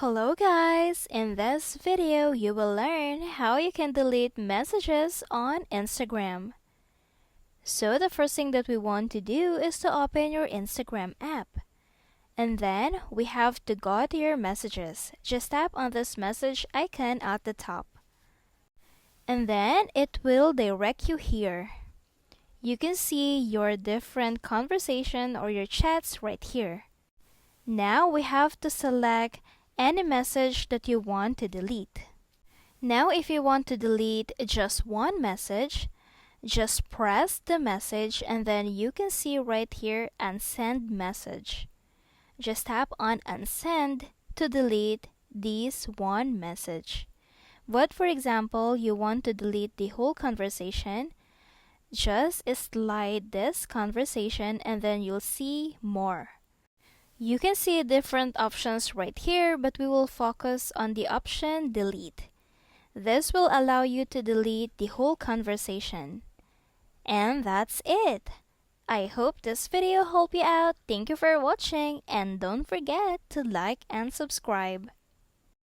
Hello guys! In this video, you will learn how you can delete messages on Instagram. So the first thing that we want to do is to open your Instagram app. And then we have to go to your messages. Just tap on this message icon at the top. And then it will direct you here. You can see your different conversation or your chats right here. Now we have to select any message that you want to delete. Now if you want to delete just one message, just press the message and then you can see right here unsend message. Just tap on unsend to delete this one message. But for example, you want to delete the whole conversation, just slide this conversation and then you'll see more. You can see different options right here, but we will focus on the option delete. This will allow you to delete the whole conversation. And that's it. I hope this video helped you out. Thank you for watching and don't forget to like and subscribe.